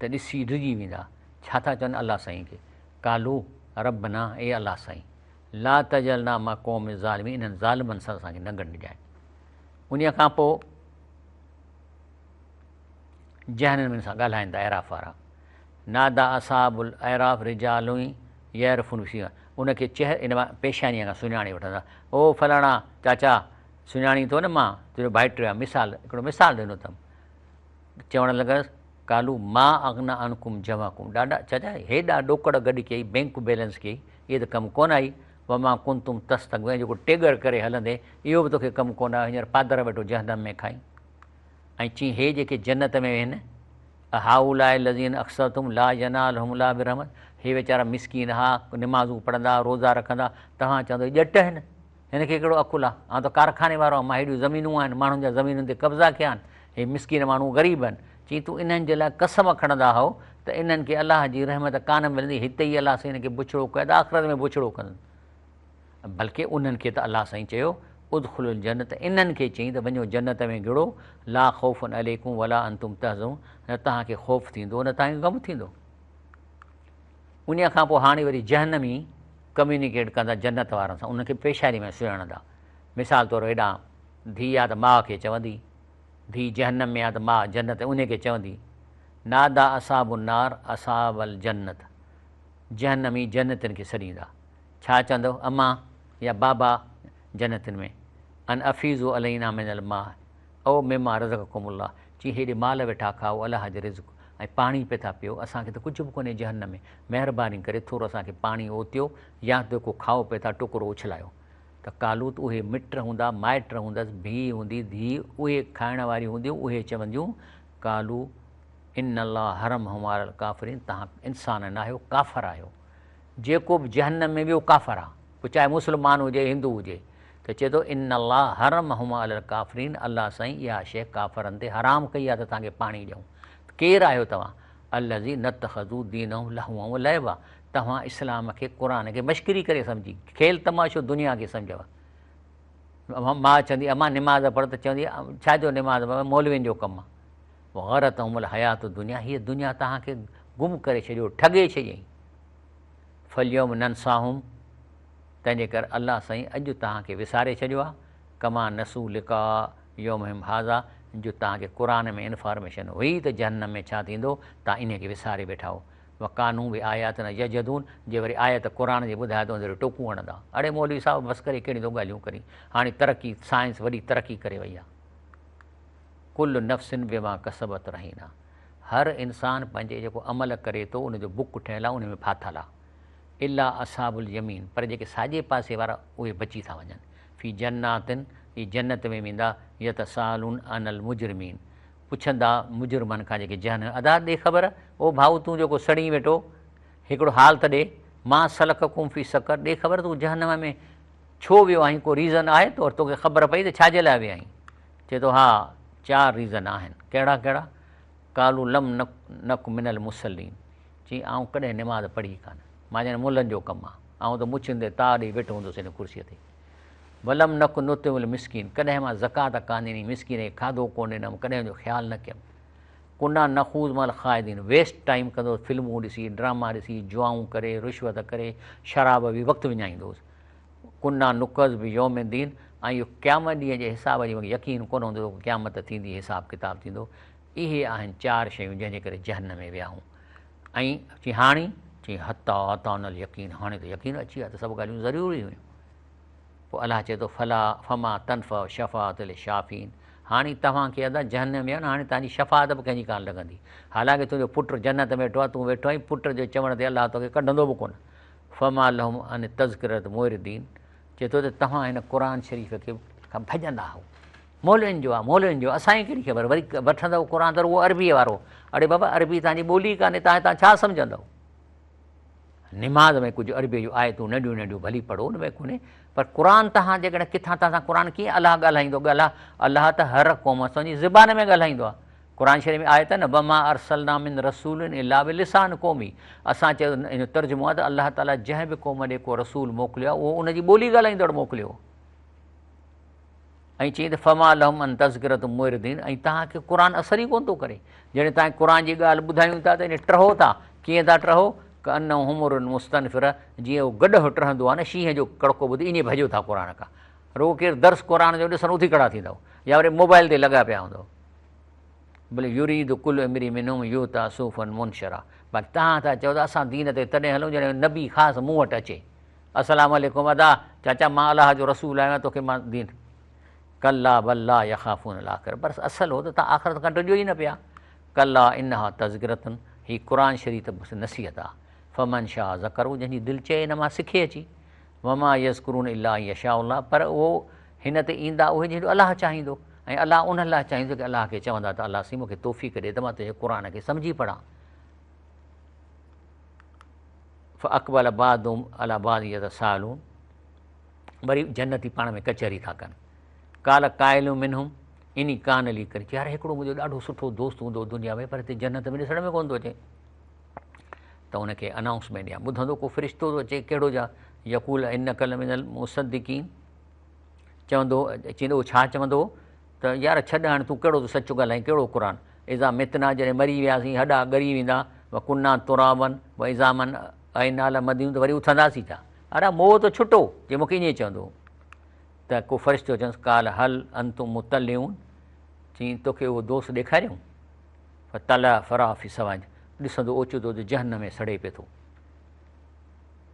त ॾिसी डिॼी वेंदा। छा था चवनि अलाह साईं खे? कालू रबना, ए अलाह साईं, ला तजलना मा क़ौम ज़ालिमीन, इन्हनि ज़ालिमनि सां असांखे न ॻंढिजांइ। उन खां पोइ जहन्नम सां ॻाल्हाईंदा एराफ़ वारा। नादा असाबुल एराफ़ रिजालुई यरफ़ुन सीमा, उनखे इन मां पेशानीअ खां सुञाणे वठंदा। ओ फलाणा चाचा, सुञाणी थो न मां तुंहिंजो भाइटु आहे। मिसाल हिकिड़ो मिसाल ॾिनो अथमि, चवणु लॻसि कालू मां अगना अनकुम जमाकुम, ॾाढा चाचा हेॾा ॾोकड़ गॾु कई, बैंक बैलेंस कई, इहे त कमु कोन आई। व मां कुन तुम तस्तकबीर, जेको टेगर करे हलंदे इहो बि तोखे कमु कोन आयो, हींअर पादर वेठो जहन्नम में खाई। ऐं चई हे जेके जन्नत में आहिनि, हाउलाए लज़ीन अक्सरतुम ला यनालहुम ला बिरहमत, हे वीचारा मिसकीन, हा निमाज़ूं पढ़ंदा, रोज़ा रखंदा, तव्हां चवंदो ॼट आहिनि, हिनखे कहिड़ो अकुलु आहे, हाणे त कारखाने वारो आहे, मां हेॾियूं ज़मीनूं आहिनि, माण्हुनि जा ज़मीनुनि ते कब्ज़ा कया आहिनि, हे मिसकीन माण्हू ग़रीब आहिनि। चई तूं इन्हनि जे लाइ कसम खणंदा हो त इन्हनि खे अलाह जी रहमत कान मिलंदी, हिते ई अलाह साईं हिनखे बुछड़ो कयो त आख़िरत में बुछड़ो कंदुनि। बल्कि उन्हनि खे त अलाह साईं चयो उदख़ुलुल जन्नत, इन्हनि खे चई त वञो जन्नत में गिड़ो, ला ख़ौफ़ुन अलैकुम वला अंतुम तहज़नून, न तव्हांखे ख़ौफ़ थींदो न तव्हांखे गमु थींदो। उन खां पोइ हाणे वरी जहन्नमी कम्यूनिकेट कंदा जन्नत वारनि सां, उनखे पेशानी में सुञाणंदा। मिसाल तौरु हेॾां धीउ आहे त माउ खे चवंदी, धीउ जहन्नम में आहे त माउ जन्नत उनखे चवंदी। नादा असाबुन नार असाबल जन्नत, जहन्नमी जन्नतनि खे सॾींदा। छा चवंदो अम्मा या बाबा जन्नतनि में, अन अफ़ीज़ो अलैना मिनल माउ, ओ मिमा रज़क़कुमुल्लाह, चई हेॾे माल वेठा खाओ अलाह जो रिज़्क़, ऐं पाणी पिया था पियो, असांखे त कुझु बि कोन्हे जहन्नम में, महिरबानी करे थोरो असांखे पाणी ओतियो, या जेको खाओ पिया था टुकड़ो उछलायो। त कालूत उहे मिट हूंदा, माइट हूंदसि, धीउ हूंदी, धीउ उहे खाइण वारियूं हूंदियूं, उहे चवंदियूं कालू इन अलाह हरम हमारल काफ़रीन, तव्हां इंसान न आहियो, काफ़र आहियो। जेको बि जहन्नम में वियो काफ़र आहे, पोइ चाहे मुस्लमान हुजे हिंदू हुजे, त चए थो इन अलाह हरम हमारल काफ़रीन, अलाह साईं इहा शइ काफ़रनि ते हराम कई आहे त तव्हांखे पाणी ॾियूं। केरु आहियो तव्हां? अल्लज़ी नतख़ज़ू दीनहुम लहवा व लइबा, तव्हां इस्लाम खे क़ुर खे मश्करी करे सम्झी, खेल तमाशो दुनिया खे सम्झव। मां चवंदी अम्मा निमाज़ पढ़ त चवंदी छाजो निमाज़ मौलवियुनि जो कमु आहे। गरत उमल हयात दुनिया, हीअ दुनिया तव्हांखे गुम करे छॾियो, ठगे छॾियईं। फलियोम ननसाहुम, तंहिंजे करे अलाह साईं अॼु तव्हांखे विसारे छॾियो आहे। कमा नसू लिका योम हाज़ा, जो तव्हांखे क़ुर में इंफॉर्मेशन हुई त जहन्नम में छा थींदो, तव्हां इन खे विसारे वेठा हो। वकानू बि आयात न यजदून, जे वरी आयत क़ुर जी ॿुधाए थो वरी टोकूं हणंदा। अड़े मौलवी साहब बसि करे कहिड़ी थो ॻाल्हियूं करी, हाणे तरक़ी साइंस वॾी तरक़ी करे वई आहे। कुल नफ़्सिन बिमा कसबत रहीना, हर इंसानु पंहिंजे जेको अमल करे थो उनजो बुक ठहियलु आहे, उन में फाथल आहे। इला असाबुल यमीन, पर जेके साॼे पासे वारा उहे बची था वञनि। फ़ी जन्नातिन, ही जन्नत में वेंदा। यतसालून अनल मुजरिमीन, पुछंदा मुजरमनि खां जेके जहन। अदा ॾे ख़बर, ओ भाऊ तूं जेको सड़ी वेठो, हिकिड़ो हाल त ॾे। मां सलक कुम्फी सकर, ॾे ख़बर तूं जहन्नम में छो वियो आहीं, को रीज़न आहे तो तोखे ख़बर पई त छाजे लाइ विया आहीं? चए थो हा 4 रीज़न आहिनि। कहिड़ा कहिड़ा? कालू लम नक मिनल मुसलीन, चई आउं कॾहिं निमाज़ पढ़ी कान, मां ॼण मुलनि जो कमु आहे, आउं त मुछंदे तार ॾेई वेठो हूंदुसि हिन कुर्सीअ ते। वलम नक नुतिमुल मिसकीन, कॾहिं मां ज़कात कान ॾिनी, मिसकीन खे खाधो कोन ॾिनमि, कॾहिं जो ख़्यालु न कयुमि। कुना नखूज़ मल ख़ाइदीन, वेस्ट टाइम कंदो, फिल्मूं ॾिसी, ड्रामा ॾिसी, जुआऊं करे, रिश्वत करे, शराब बि वक़्तु विञाईंदोसि। कुना नुकज़ बि यौम दीन, ऐं इहो क़यामत ॾींहं जे हिसाब जी मूंखे यकीन कोन हूंदो क़यामत थींदी, हिसाब किताब थींदो। इहे आहिनि 4 शयूं जंहिंजे करे जहन्नम में विया आहियूं। ऐं चई हाणे, चई हता अतानल यकीन, हाणे त यकीन अची वियो आहे त सभु ॻाल्हियूं ज़रूरी हुयूं। पोइ अलाह चए थो फला फमा तनफ़ शफ़ात शाफ़ीन, हाणे तव्हांखे अदा जहन्नम में आहे न, हाणे तव्हांजी शफ़ात बि कंहिंजी कान लॻंदी। हालांकि तुंहिंजो पुटु जन्नत में वेठो आहे, तूं वेठो आहीं, पुट जे चवण ते अलाह तोखे कढंदो बि कोन। फमा लहुम अन तज़किरत मुइरदीन, चए थो त तव्हां हिन क़ुर शरीफ़ खे खां भॼंदा आहियो। मौलवियुनि जो आहे, मौलवियुनि जो, असांखे कहिड़ी ख़बर, वरी वठंदव क़ुर त उहो अरबीअ वारो। अड़े बाबा अरबी तव्हांजी ॿोली कान्हे, तव्हां छा सम्झंदव? निमाज़ में कुझु अरबीअ जूं आयतूं नंढियूं नंढियूं भली पढ़ो, उन में कोन्हे, पर क़ुर तव्हां जेकॾहिं किथां तव्हां क़ुर कीअं अलाह ॻाल्हाईंदो? अलाह त हर क़ौम पंहिंजी ज़बान में ॻाल्हाईंदो आहे। क़ुर शरीफ़ में आयत न बमा अरसलना मिन रसूलिन इल्ला बिलिसान क़ौमी, असां चयो इन जो तर्जुमो आहे त अलाह ताला जंहिं बि क़ौम ॾे को रसूल मोकिलियो आहे उहो उनजी ॿोली ॻाल्हाईंदड़ मोकिलियो। ऐं चई त फमा लहुम अन तज़किरत मुइरदीन, ऐं तव्हांखे क़ुर असर ई कोन थो करे। जॾहिं तव्हां क़ुर जी ॻाल्हि ॿुधायूं था त इन टहो था, कीअं था टहो? कन हुमुर मुस्तनफ़िर, जीअं उहो गॾु टहंदो आहे न, शींहं जो कड़को ॿुधी ईअं भॼो था क़ुर खां। रुगो केरु दर्स क़ुर जो ॾिसण उथी खड़ा थींदव, या वरी मोबाइल ते लॻा पिया हूंदव। भले युरीद कुल अमिरी मिनुम यूता सूफ़न मुनशरा, बाक़ी तव्हां था चओ त असां दीन ते तॾहिं हलूं जॾहिं नबी ख़ासि मूं वटि अचे। अस्सलाम वालेकुम अदा, चाचा मां अलाह जो रसूल आहियां, तोखे मां दीन। कल्ला बल्ला यख़ाफ़ून आख़िर, बसि असल हो त तव्हां आख़िरत खां टिजो ई न पिया। कल्ला इनहा तज़किरतुन, हीअ क़ुर शरीफ़ त बसि नसीहत आहे। फमन शाह ज़करू, जंहिंजी दिलि चए हिन मां सिखे अची। वमा यज़कुरून इल्ला यशाउल्लाह, पर उहो हिन ते ईंदा उहे जंहिंजो अलाह चाहींदो, ऐं अलाह उन लाइ चाहींदो की अलाह खे चवंदा त अलाह सी मूंखे तौफ़ीक़ ॾे त मां तुंहिंजे क़ुर खे सम्झी पढ़ां। अकबल बादुम अला बाद यतसालून, वरी जन्नती पाण में कचहरी था कनि। काल काइलू मिनहुम इन कानली करे, यार हिकिड़ो मुंहिंजो ॾाढो सुठो दोस्त हूंदो दुनिया में, पर हिते जन्नत में ॾिसण में कोन थो अचे। त हुनखे अनाउंसमेंट या ॿुधंदो को फ़रिश्तो थो अचे, कहिड़ो जा यकूल इन कल मिनल मुसद्दिकीन, चवंदो, चवंदो छा चवंदो त यार छॾ हाणे तूं कहिड़ो सचु ॻाल्हाईं, कहिड़ो क़ुर। इज़ा मितना, जॾहिं मरी वियासीं हॾा ॻरी वेंदा, व कुन्ना तुराबन व इज़ामन ऐं नाला मदियूं, त वरी उथंदासीं था। अरे मोह त छुटो, जे मूंखे ईअं चवंदो त को फ़रिश्तो चवंसि काल हल अंतुम मुतलिऊं, चई तोखे उहो दोस्त ॾेखारियूं। तला फ़राफ़ी सवाज, ॾिसंदो ओचितो त जहन्नम में सड़े पियो थो।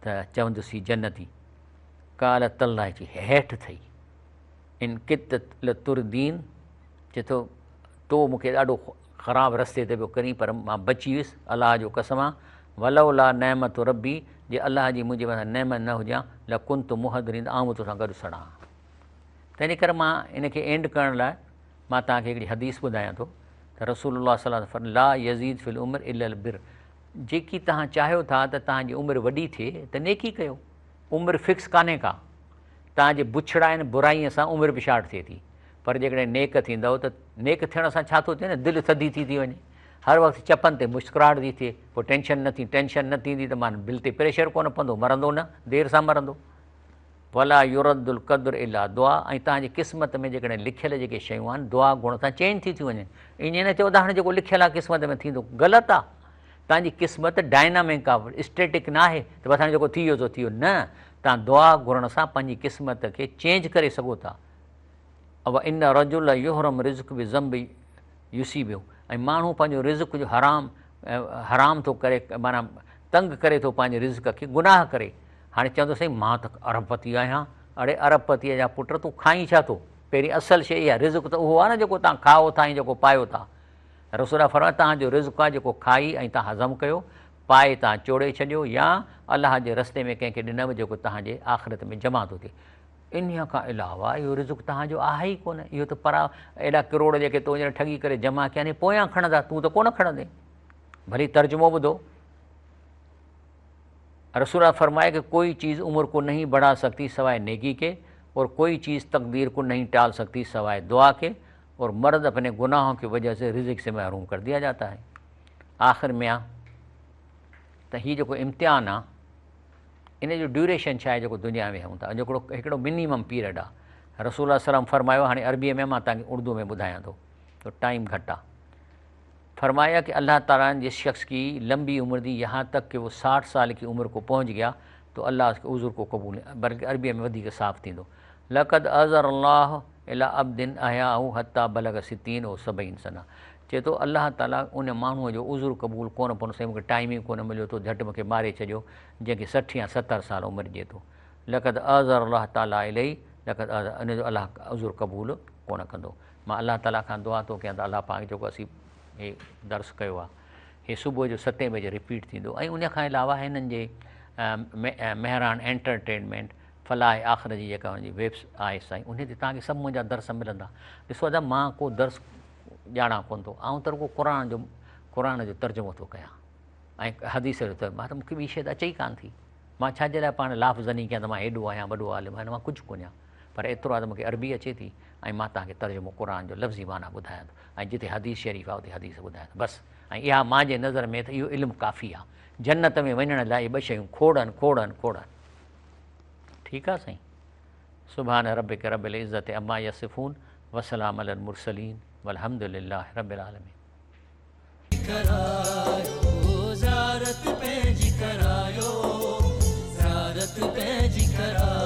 त चवंदुसि जन्नती काल तल्ला, जी हेठि थई। इन कित तुरदीन, चए थो तो मूंखे ॾाढो ख़राबु रस्ते ते पियो करी, पर मां बची वियुसि अलाह जो कसम आहे। वलौला नेमत रबी, जे अलाह जी मुंहिंजे मथां नेमत न हुजां, ल कुंत मुहदरीन, आउं तोसां गॾु सड़ां। तंहिंजे करे मां इनखे एंड करण लाइ मां तव्हांखे हिकिड़ी हदीस ॿुधायां थो त रसूलुल्लाह सल्लल्लाहु अलैहि वसल्लम ला यज़ीद फिल उमिर इल्लल बिर, जेकी तव्हां चाहियो था त तव्हांजी उमिरि वॾी थिए त नेकी कयो। उमिरि फिक्स कान्हे का, तव्हांजे बुछड़ाइनि बुराईअ सां उमिरि बि शार्ट थिए थी, पर जेकॾहिं नेक थींदव त नेक थियण सां छा थो थिए न, दिलि थधी थी वञे, हर वक़्तु चपनि ते मुस्कुराहट थी थिए, पोइ टेंशन न थींदी त मां दिलि ते प्रेशर कोन पवंदो, मरंदो न, देरि सां मरंदो। वला युरदुल क़द्र इला दुआ। ऐं तव्हांजी क़िस्मत में जेकॾहिं लिखियल जेके शयूं आहिनि दुआ गुण सां चेंज थी थियूं वञनि। ईअं न चओ त हाणे जेको लिखियल आहे क़िस्मत में थींदो, ग़लति आहे। तव्हांजी क़िस्मत डायनामिक आहे, स्टेटिक न आहे त बसि हाणे जेको थी वियो सो थी वियो। न, तव्हां दुआ घुरण सां पंहिंजी क़िस्मत खे चेंज करे सघो था। अब इन रजुल युहरम रिज़्क़ बि ज़म्ब युसी वियो। ऐं माण्हू पंहिंजो रिज़्क़ जो हराम थो करे, माना तंग करे थो पंहिंजे रिज़्क़ खे गुनाह करे। हाणे चवंदो साईं मां त अरबपति आहियां। अड़े अरबपतीअ जा पुट तूं खाई छा थो? पहिरीं असल शइ इहा, रिज़्क़ त उहो आहे न जेको तव्हां खाओ था ऐं जेको पायो था। रसूल फरमाया तव्हांजो रिज़्क़ आहे जेको खाई ऐं तव्हां हज़म कयो, पाए तव्हां चोड़े छॾियो या अलाह जे रस्ते में कंहिंखे ॾिनव जेको तव्हांजे आख़िरत में जमा थो थिए। इन खां अलावा इहो रिज़्क़ तव्हांजो आहे ई कोन। इहो त परा एॾा किरोड़ जेके तो हींअर ठगी करे जमा कया आहिनि पोयां खणंदा, तूं त कोन खणंदे। भली तर्जुमो ॿुधो। रसूल फरमाए कि कोई चीज़ उम्र को नहीं बढ़ा सकती सवाए नेकी के, और कोई चीज़ तकदीर को नहीं टाल सकती सवाए दुआ के, और मर्द अपने गुनाहों की वजह से रिज़्क़ से महरूम कर दिया जाता है। आख़िर में आहे त हीउ जेको इम्तिहान आहे इन जो ड्यूरेशन छा आहे जेको दुनिया में हूं था, हिकिड़ो मिनिमम पीरियड आहे। रसूल सलम फरमायो, हाणे अरबीअ में मां तव्हांखे उर्दू में ॿुधायां थो तो टाइम घटि आहे। फरमाया कि अल्लाह ताला जिस शख्स की लंबी उम्र दी यहाँ तक कि वो 60 साल की उम्र को पहुँच गया तो अल्लाह उसके उज़ुर को कबूल, बल्कि अरबीअ में वधीक साफ़ थींदो। लक़द अज़र अल्लाह इला अब्दिन अहयाहु हत्ता बलग 60 और 70 सना। चए थो अल्लाह ताला उन माण्हूअ जो उज़ुर क़बूल कोन पवंदो, साईं मूंखे टाइम ई कोन मिलियो तो झटि मूंखे मारे छॾियो जंहिंखे 60 या 70 साल उमिरि जे थो। लक़द अज़र अल्लाह ताला इलही, लक़द इन जो अल्लाह उज़ुर क़बूल कोन कंदो। मां अल्लाह ताला खां दुआ थो कयां त अल्लाह पाक जेको असीं हे दर्स कयो आहे हे सुबुह जो 7 बजे रिपीट थींदो। ऐं उन खां अलावा हिननि जे मेहरान एंटरटेनमेंट फलाह आख़िर जी जेका हुनजी वेब्स आहे साईं, उन ते तव्हांखे सभु मुंहिंजा दर्स मिलंदा। ॾिसो दादा मां को दर्स ॼाणा कोन थो, ऐं त रुॻो क़ुरान जो तर्जुमो थो कयां ऐं हदीस जो। मां त मूंखे ॿी शइ त अचे ई कान थी। मां छाजे लाइ पाण लाफ़ज़नी कयां त मां हेॾो आहियां वॾो आलिम आहियां, मां कुझु कोन आहियां। पर एतिरो आहे त मूंखे अरबी अचे थी ऐं मां तव्हांखे तर्जुमो क़ुरान जो लफ़्ज़ी माना ॿुधायां थो, ऐं जिते हदीस शरीफ़ आहे उते हदीस ॿुधायां थो बसि। ऐं इहा मुंहिंजे नज़र में त इहो इल्मु काफ़ी आहे। जन्नत में वञण लाइ 2 शयूं खोड़नि। ठीकु आहे साईं। सुभान रब्बिक रब्बिल इज़्ज़ति अम्मा यसिफ़ून वसलाम अलल मुरसलीन वल्हम्दुलिल्लाहि रब्बिल आलमीन। ज़ारत पंहिंजी करायो, ज़ारत पंहिंजी करायो।